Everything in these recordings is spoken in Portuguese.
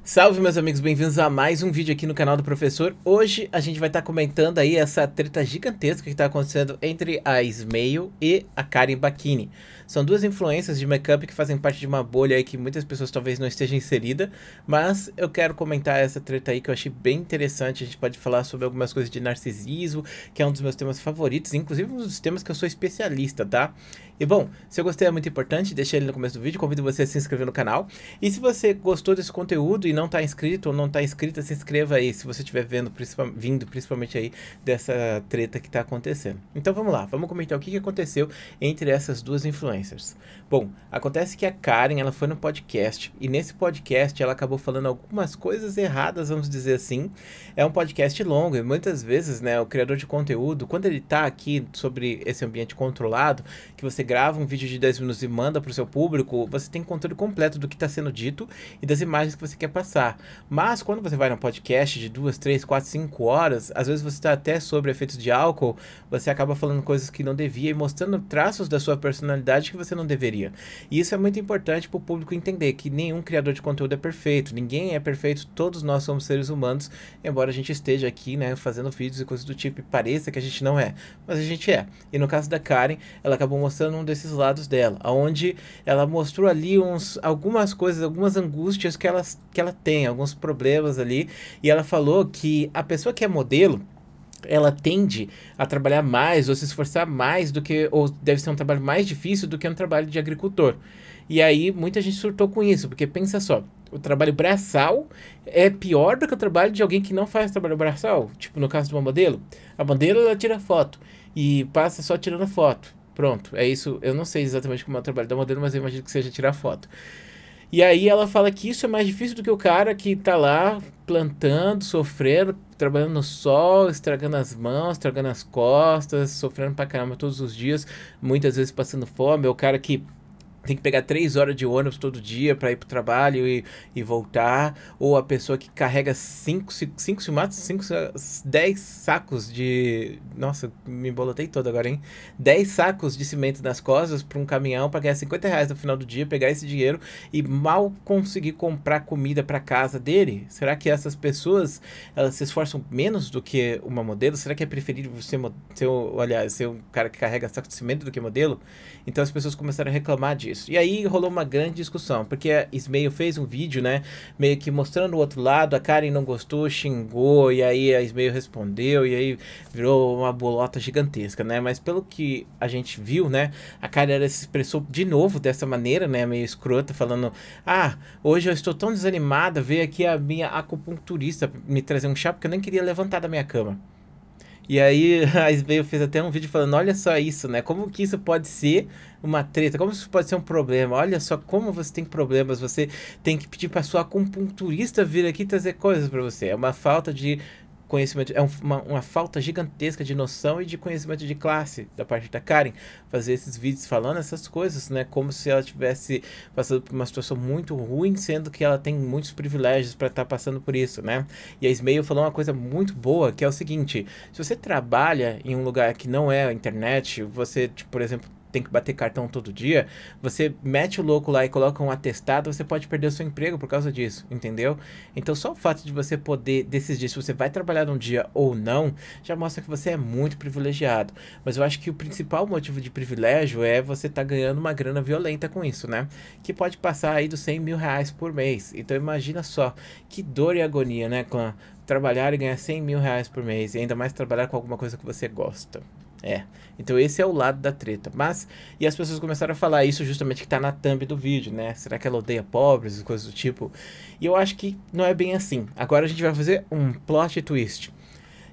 Salve, meus amigos, bem-vindos a mais um vídeo aqui no canal do professor. Hoje a gente vai estar comentando aí essa treta gigantesca que está acontecendo entre a Smail e a Karen Bacchini. São duas influências de make-up que fazem parte de uma bolha aí que muitas pessoas talvez não estejam inseridas, mas eu quero comentar essa treta aí que eu achei bem interessante. A gente pode falar sobre algumas coisas de narcisismo, que é um dos meus temas favoritos, inclusive um dos temas que eu sou especialista, tá? E bom, se eu gostei é muito importante, deixa ele no começo do vídeo, convido você a se inscrever no canal. E se você gostou desse conteúdo e não está inscrito ou não está inscrita, se inscreva aí, se você estiver vindo principalmente aí dessa treta que está acontecendo. Então vamos lá, vamos comentar o que aconteceu entre essas duas influencers. Bom, acontece que a Karen, ela foi no podcast, e nesse podcast ela acabou falando algumas coisas erradas, vamos dizer assim. É um podcast longo, e muitas vezes, né, o criador de conteúdo, quando ele está aqui sobre esse ambiente controlado, que você grava um vídeo de 10 minutos e manda para o seu público, você tem controle completo do que está sendo dito e das imagens que você quer passar. Mas quando você vai num podcast de 2, 3, 4, 5 horas, às vezes você está até sobre efeitos de álcool, você acaba falando coisas que não devia e mostrando traços da sua personalidade que você não deveria. E isso é muito importante para o público entender que nenhum criador de conteúdo é perfeito, ninguém é perfeito, todos nós somos seres humanos, embora a gente esteja aqui, né, fazendo vídeos e coisas do tipo e pareça que a gente não é, mas a gente é. E no caso da Karen, ela acabou mostrando um desses lados dela, onde ela mostrou ali algumas coisas, algumas angústias que ela tem, alguns problemas ali, e ela falou que a pessoa que é modelo, ela tende a trabalhar mais ou se esforçar mais do que, ou deve ser um trabalho mais difícil do que um trabalho de agricultor. E aí muita gente surtou com isso, porque pensa só, o trabalho braçal é pior do que o trabalho de alguém que não faz trabalho braçal. Tipo no caso de uma modelo, a modelo ela tira foto e passa só tirando foto. Pronto, é isso. Eu não sei exatamente como é o trabalho da modelo, mas eu imagino que seja tirar foto. E aí ela fala que isso é mais difícil do que o cara que tá lá plantando, sofrendo, trabalhando no sol, estragando as mãos, estragando as costas, sofrendo pra caramba todos os dias, muitas vezes passando fome. É o cara que tem que pegar 3 horas de ônibus todo dia para ir pro trabalho e voltar. Ou a pessoa que carrega 10 sacos de... Nossa, me embolotei todo agora, hein? 10 sacos de cimento nas costas para um caminhão para ganhar R$ 50 no final do dia, pegar esse dinheiro e mal conseguir comprar comida para casa dele. Será que essas pessoas, elas se esforçam menos do que uma modelo? Será que é preferível ser um cara que carrega saco de cimento do que modelo? Então as pessoas começaram a reclamar disso. E aí rolou uma grande discussão, porque a Smail fez um vídeo, né, meio que mostrando o outro lado, a Karen não gostou, xingou, e aí a Smail respondeu, e aí virou uma bolota gigantesca, né, mas pelo que a gente viu, né, a Karen ela se expressou de novo dessa maneira, né, meio escrota, falando, hoje eu estou tão desanimada, veio aqui a minha acupunturista me trazer um chá, porque eu nem queria levantar da minha cama. E aí a Smail fez até um vídeo falando, olha só isso, né? Como que isso pode ser uma treta? Como isso pode ser um problema? Olha só como você tem problemas, você tem que pedir para sua acupunturista vir aqui trazer coisas para você. É uma falta de conhecimento, é uma falta gigantesca de noção e de conhecimento de classe da parte da Karen, fazer esses vídeos falando essas coisas, né, como se ela tivesse passando por uma situação muito ruim, sendo que ela tem muitos privilégios para estar passando por isso, né, e a Smail falou uma coisa muito boa, que é o seguinte, se você trabalha em um lugar que não é a internet, você, tipo, por exemplo, tem que bater cartão todo dia, você mete o louco lá e coloca um atestado, você pode perder o seu emprego por causa disso, entendeu? Então só o fato de você poder decidir se você vai trabalhar num dia ou não, já mostra que você é muito privilegiado. Mas eu acho que o principal motivo de privilégio é você estar ganhando uma grana violenta com isso, né? Que pode passar aí dos R$ 100.000 por mês. Então imagina só, que dor e agonia, né? Com trabalhar e ganhar R$ 100.000 por mês, e ainda mais trabalhar com alguma coisa que você gosta. Então esse é o lado da treta, e as pessoas começaram a falar isso justamente que tá na thumb do vídeo, né, será que ela odeia pobres e coisas do tipo, e eu acho que não é bem assim. Agora a gente vai fazer um plot twist.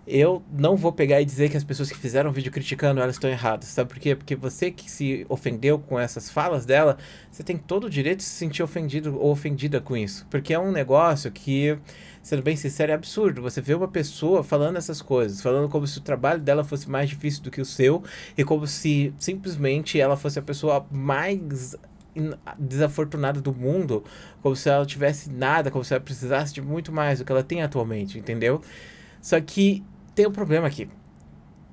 Eu não vou pegar e dizer que as pessoas que fizeram o vídeo criticando elas estão erradas, sabe por quê? Porque você que se ofendeu com essas falas dela, você tem todo o direito de se sentir ofendido ou ofendida com isso, porque é um negócio que, sendo bem sincero, é absurdo. Você vê uma pessoa falando essas coisas, falando como se o trabalho dela fosse mais difícil do que o seu, e como se simplesmente ela fosse a pessoa mais desafortunada do mundo, como se ela tivesse nada, como se ela precisasse de muito mais do que ela tem atualmente, entendeu? Só que tem um problema aqui.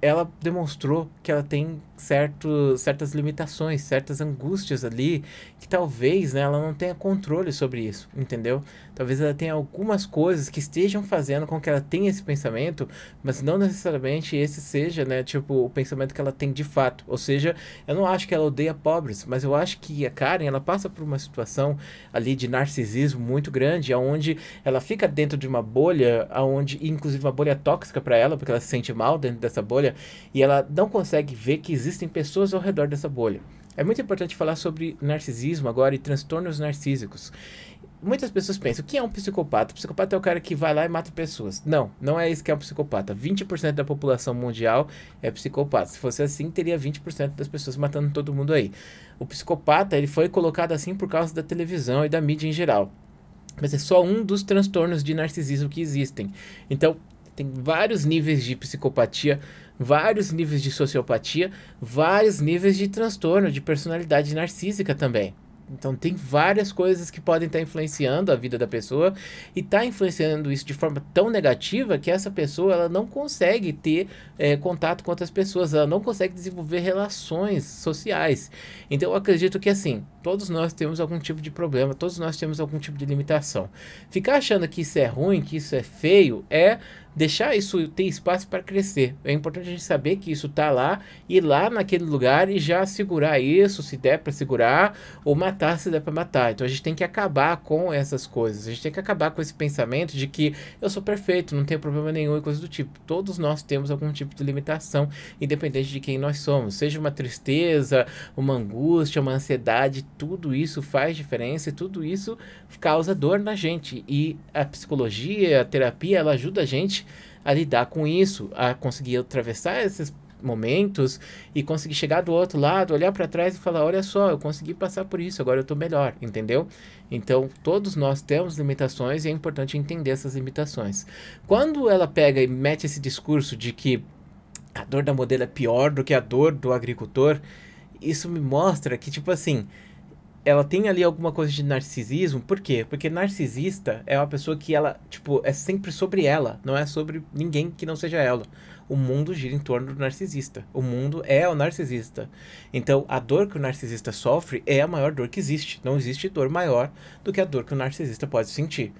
ela demonstrou que ela tem certas limitações, certas angústias ali, que talvez, né, ela não tenha controle sobre isso, entendeu? Talvez ela tenha algumas coisas que estejam fazendo com que ela tenha esse pensamento, mas não necessariamente esse seja, né, tipo, o pensamento que ela tem de fato. Ou seja, eu não acho que ela odeia pobres, mas eu acho que a Karen, ela passa por uma situação ali de narcisismo muito grande, onde ela fica dentro de uma bolha, onde, inclusive uma bolha tóxica para ela, porque ela se sente mal dentro dessa bolha, e ela não consegue ver que existem pessoas ao redor dessa bolha. É muito importante falar sobre narcisismo agora e transtornos narcísicos. Muitas pessoas pensam, o que é um psicopata? O psicopata é o cara que vai lá e mata pessoas. Não, não é isso que é um psicopata. 20% da população mundial é psicopata. Se fosse assim, teria 20% das pessoas matando todo mundo aí. O psicopata, ele foi colocado assim por causa da televisão e da mídia em geral. Mas é só um dos transtornos de narcisismo que existem. Então, tem vários níveis de psicopatia, vários níveis de sociopatia, vários níveis de transtorno de personalidade narcísica também. Então tem várias coisas que podem estar influenciando a vida da pessoa e tá influenciando isso de forma tão negativa que essa pessoa ela não consegue ter contato com outras pessoas, ela não consegue desenvolver relações sociais. Então eu acredito que assim, todos nós temos algum tipo de problema, todos nós temos algum tipo de limitação. Ficar achando que isso é ruim, que isso é feio, é deixar isso ter espaço para crescer. É importante a gente saber que isso tá lá, ir lá naquele lugar e já segurar isso, se der para segurar, ou matar se der para matar. Então a gente tem que acabar com essas coisas. A gente tem que acabar com esse pensamento de que eu sou perfeito, não tenho problema nenhum e coisa do tipo. Todos nós temos algum tipo de limitação, independente de quem nós somos. Seja uma tristeza, uma angústia, uma ansiedade, tudo isso faz diferença e tudo isso causa dor na gente. E a psicologia, a terapia, ela ajuda a gente a lidar com isso, a conseguir atravessar esses momentos e conseguir chegar do outro lado, olhar para trás e falar, olha só, eu consegui passar por isso, agora eu tô melhor, entendeu? Então, todos nós temos limitações e é importante entender essas limitações. Quando ela pega e mete esse discurso de que a dor da modelo é pior do que a dor do agricultor, isso me mostra que, tipo assim, ela tem ali alguma coisa de narcisismo. Por quê? Porque narcisista é uma pessoa que ela, tipo, é sempre sobre ela, não é sobre ninguém que não seja ela. O mundo gira em torno do narcisista. O mundo é o narcisista. Então, a dor que o narcisista sofre é a maior dor que existe. Não existe dor maior do que a dor que o narcisista pode sentir.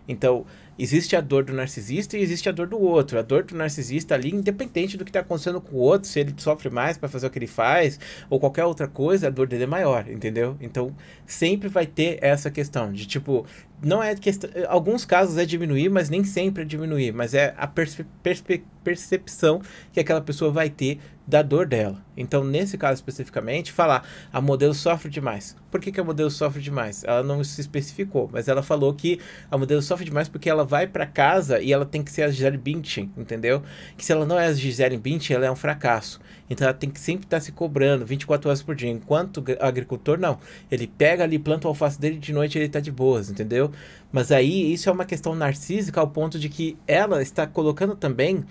Então, existe a dor do narcisista e existe a dor do outro. A dor do narcisista ali, independente do que está acontecendo com o outro, se ele sofre mais para fazer o que ele faz, ou qualquer outra coisa, a dor dele é maior, entendeu? Então, sempre vai ter essa questão de, tipo, não é questão... Alguns casos é diminuir, mas nem sempre é diminuir. Mas é a percepção que aquela pessoa vai ter da dor dela. Então, nesse caso especificamente, falar a modelo sofre demais. Por que a modelo sofre demais? Ela não se especificou, mas ela falou que a modelo sofre demais porque ela vai para casa e ela tem que ser a Gisele Bündchen, entendeu? Que se ela não é a Gisele Bündchen, ela é um fracasso. Então ela tem que sempre estar se cobrando 24 horas por dia. Enquanto o agricultor, não. Ele pega ali, planta o alface dele de noite e ele tá de boas, entendeu? Mas aí isso é uma questão narcísica ao ponto de que ela está colocando também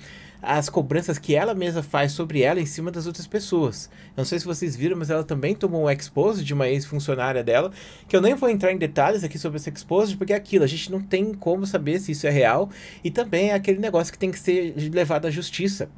as cobranças que ela mesma faz sobre ela em cima das outras pessoas. Eu não sei se vocês viram, mas ela também tomou um expose de uma ex-funcionária dela, que eu nem vou entrar em detalhes aqui sobre esse expose, porque é aquilo, a gente não tem como saber se isso é real, e também é aquele negócio que tem que ser levado à justiça.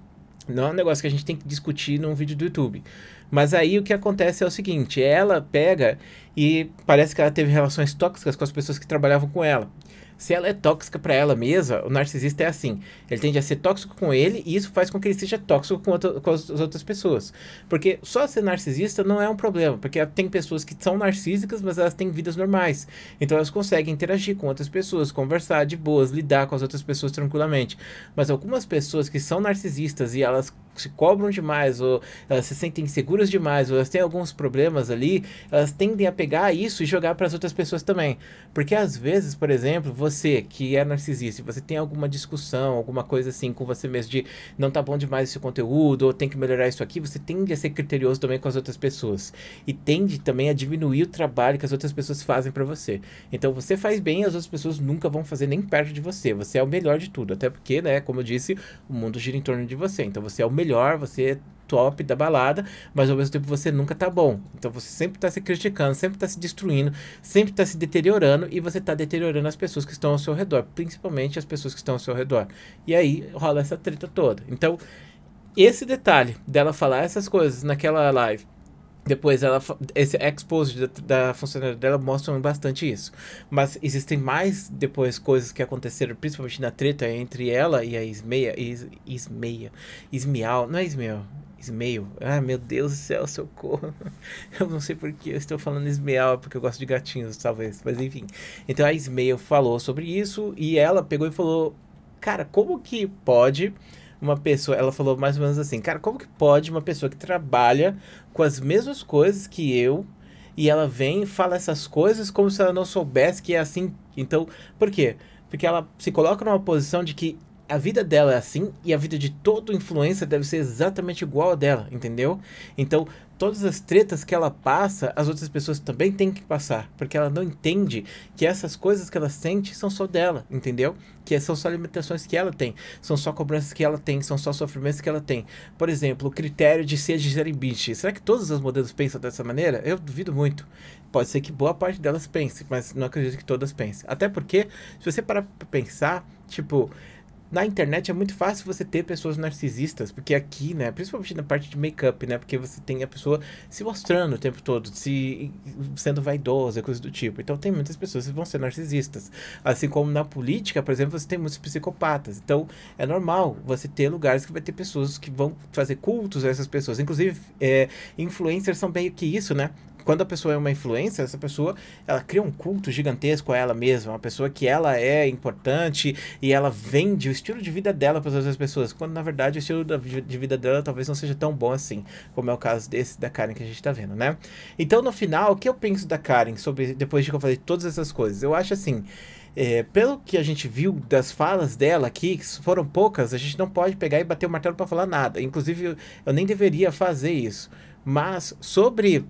Não é um negócio que a gente tem que discutir num vídeo do YouTube. Mas aí o que acontece é o seguinte, ela pega e parece que ela teve relações tóxicas com as pessoas que trabalhavam com ela. Se ela é tóxica para ela mesma, o narcisista é assim. Ele tende a ser tóxico com ele e isso faz com que ele seja tóxico com as outras pessoas. Porque só ser narcisista não é um problema, porque tem pessoas que são narcísicas, mas elas têm vidas normais. Então elas conseguem interagir com outras pessoas, conversar de boas, lidar com as outras pessoas tranquilamente. Mas algumas pessoas que são narcisistas e elas se cobram demais, ou elas se sentem inseguras demais, ou elas têm alguns problemas ali, elas tendem a pegar isso e jogar para as outras pessoas também. Porque às vezes, por exemplo, você que é narcisista, você tem alguma discussão, alguma coisa assim com você mesmo de não tá bom demais esse conteúdo, ou tem que melhorar isso aqui, você tende a ser criterioso também com as outras pessoas. E tende também a diminuir o trabalho que as outras pessoas fazem para você. Então você faz bem, as outras pessoas nunca vão fazer nem perto de você. Você é o melhor de tudo. Até porque, né, como eu disse, o mundo gira em torno de você. Então você é o melhor, você é top da balada, mas ao mesmo tempo você nunca tá bom. Então você sempre tá se criticando, sempre tá se destruindo, sempre tá se deteriorando e você tá deteriorando as pessoas que estão ao seu redor, principalmente as pessoas que estão ao seu redor. E aí rola essa treta toda. Então, esse detalhe dela falar essas coisas naquela live, depois esse expose da funcionária dela mostram bastante isso. Mas existem mais depois coisas que aconteceram, principalmente na treta entre ela e a Ismial, não é Ismial. Ismael. Ah, meu Deus do céu, socorro. Eu não sei por que eu estou falando Ismael, porque eu gosto de gatinhos, talvez. Mas enfim. Então a Ismael falou sobre isso e ela pegou e falou: cara, como que pode uma pessoa. Ela falou mais ou menos assim: cara, como que pode uma pessoa que trabalha com as mesmas coisas que eu e ela vem e fala essas coisas como se ela não soubesse que é assim? Então, por quê? Porque ela se coloca numa posição de que a vida dela é assim e a vida de todo influencer deve ser exatamente igual a dela, entendeu? Então, todas as tretas que ela passa, as outras pessoas também têm que passar, porque ela não entende que essas coisas que ela sente são só dela, entendeu? Que são só limitações que ela tem, são só cobranças que ela tem, são só sofrimentos que ela tem. Por exemplo, o critério de ser bitch. Será que todos os modelos pensam dessa maneira? Eu duvido muito. Pode ser que boa parte delas pense, mas não acredito que todas pensem. Até porque, se você parar pra pensar, tipo, na internet é muito fácil você ter pessoas narcisistas, porque aqui, né, principalmente na parte de make-up, né, porque você tem a pessoa se mostrando o tempo todo, se sendo vaidosa, coisa do tipo. Então tem muitas pessoas que vão ser narcisistas. Assim como na política, por exemplo, você tem muitos psicopatas. Então é normal você ter lugares que vai ter pessoas que vão fazer cultos a essas pessoas. Inclusive, influencers são meio que isso, né? Quando a pessoa é uma influencer, essa pessoa, ela cria um culto gigantesco a ela mesma, uma pessoa que ela é importante e ela vende o estilo de vida dela para as outras pessoas, quando na verdade o estilo de vida dela talvez não seja tão bom assim, como é o caso desse da Karen que a gente tá vendo, né? Então, no final, o que eu penso da Karen sobre, depois de que eu falei todas essas coisas? Eu acho assim, pelo que a gente viu das falas dela aqui, que foram poucas, a gente não pode pegar e bater o martelo para falar nada. Inclusive, eu nem deveria fazer isso. Mas sobre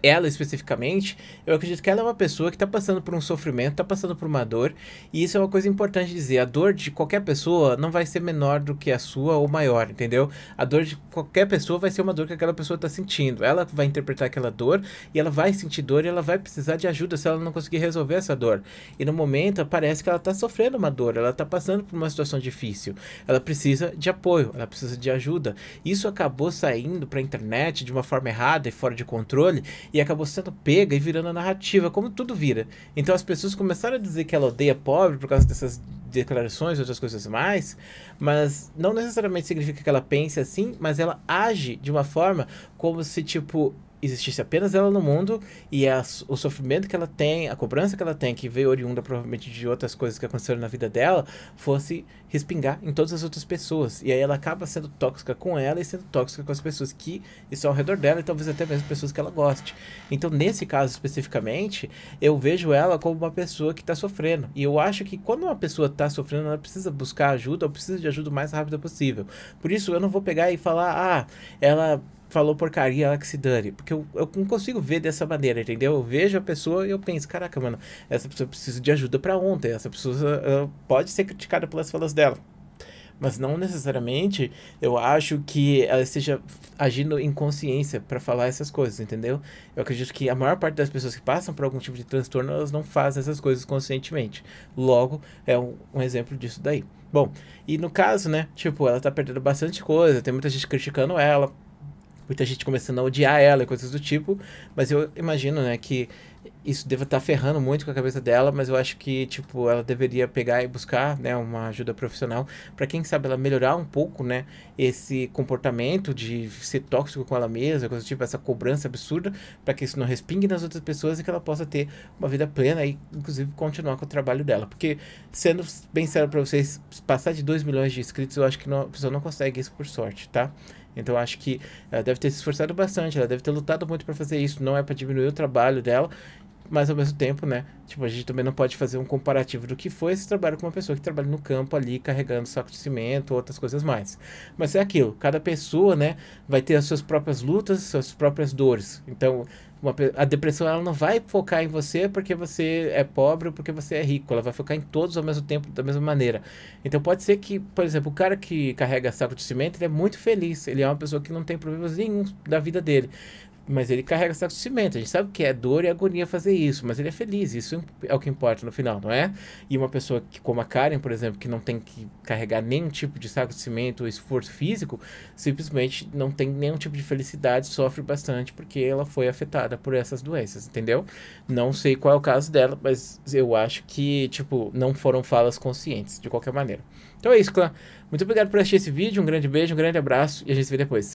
ela especificamente, eu acredito que ela é uma pessoa que está passando por um sofrimento, está passando por uma dor, e isso é uma coisa importante dizer. A dor de qualquer pessoa não vai ser menor do que a sua ou maior, entendeu? A dor de qualquer pessoa vai ser uma dor que aquela pessoa está sentindo. Ela vai interpretar aquela dor e ela vai sentir dor e ela vai precisar de ajuda se ela não conseguir resolver essa dor. E no momento parece que ela está sofrendo uma dor, ela está passando por uma situação difícil. Ela precisa de apoio, ela precisa de ajuda. Isso acabou saindo para a internet de uma forma errada e fora de controle e acabou sendo pega e virando a narrativa, como tudo vira. Então as pessoas começaram a dizer que ela odeia pobre por causa dessas declarações e outras coisas mais, mas não necessariamente significa que ela pense assim, mas ela age de uma forma como se, tipo, existisse apenas ela no mundo e o sofrimento que ela tem, a cobrança que ela tem, que veio oriunda provavelmente de outras coisas que aconteceram na vida dela, fosse respingar em todas as outras pessoas. E aí ela acaba sendo tóxica com ela e sendo tóxica com as pessoas que estão ao redor dela e talvez até mesmo pessoas que ela goste. Então, nesse caso especificamente, eu vejo ela como uma pessoa que está sofrendo. E eu acho que quando uma pessoa está sofrendo, ela precisa buscar ajuda ou precisa de ajuda o mais rápido possível. Por isso, eu não vou pegar e falar, ela falou porcaria, ela que se dane. Porque eu não consigo ver dessa maneira, entendeu? Eu vejo a pessoa e eu penso, caraca, mano, essa pessoa precisa de ajuda pra ontem. Essa pessoa pode ser criticada pelas falas dela. Mas não necessariamente eu acho que ela esteja agindo em consciência pra falar essas coisas, entendeu? Eu acredito que a maior parte das pessoas que passam por algum tipo de transtorno, elas não fazem essas coisas conscientemente. Logo, é um exemplo disso daí. Bom, e no caso, né, tipo, ela tá perdendo bastante coisa, tem muita gente criticando ela, muita gente começando a odiar ela e coisas do tipo, mas eu imagino, né, que isso deva estar ferrando muito com a cabeça dela, mas eu acho que, tipo, ela deveria pegar e buscar, né, uma ajuda profissional para quem sabe ela melhorar um pouco, né, esse comportamento de ser tóxico com ela mesma, coisa do tipo, essa cobrança absurda, para que isso não respingue nas outras pessoas e que ela possa ter uma vida plena e, inclusive, continuar com o trabalho dela. Porque, sendo bem sério para vocês, passar de 2 milhões de inscritos, eu acho que a pessoa não consegue isso por sorte, tá? Então eu acho que ela deve ter se esforçado bastante, ela deve ter lutado muito para fazer isso, não é para diminuir o trabalho dela, mas ao mesmo tempo, né, tipo, a gente também não pode fazer um comparativo do que foi esse trabalho com uma pessoa que trabalha no campo ali, carregando saco de cimento, outras coisas mais. Mas é aquilo, cada pessoa, né, vai ter as suas próprias lutas, suas próprias dores. Então, a depressão, ela não vai focar em você porque você é pobre ou porque você é rico, ela vai focar em todos ao mesmo tempo, da mesma maneira. Então pode ser que, por exemplo, o cara que carrega saco de cimento, ele é muito feliz, ele é uma pessoa que não tem problemas nenhum da vida dele. mas ele carrega saco de cimento. A gente sabe que é dor e agonia fazer isso, mas ele é feliz. Isso é o que importa no final, não é? E uma pessoa que, como a Karen, por exemplo, que não tem que carregar nenhum tipo de saco de cimento ou esforço físico, simplesmente não tem nenhum tipo de felicidade, sofre bastante porque ela foi afetada por essas doenças, entendeu? Não sei qual é o caso dela, mas eu acho que, tipo, não foram falas conscientes, de qualquer maneira. Então é isso, clã. Muito obrigado por assistir esse vídeo, um grande beijo, um grande abraço e a gente se vê depois.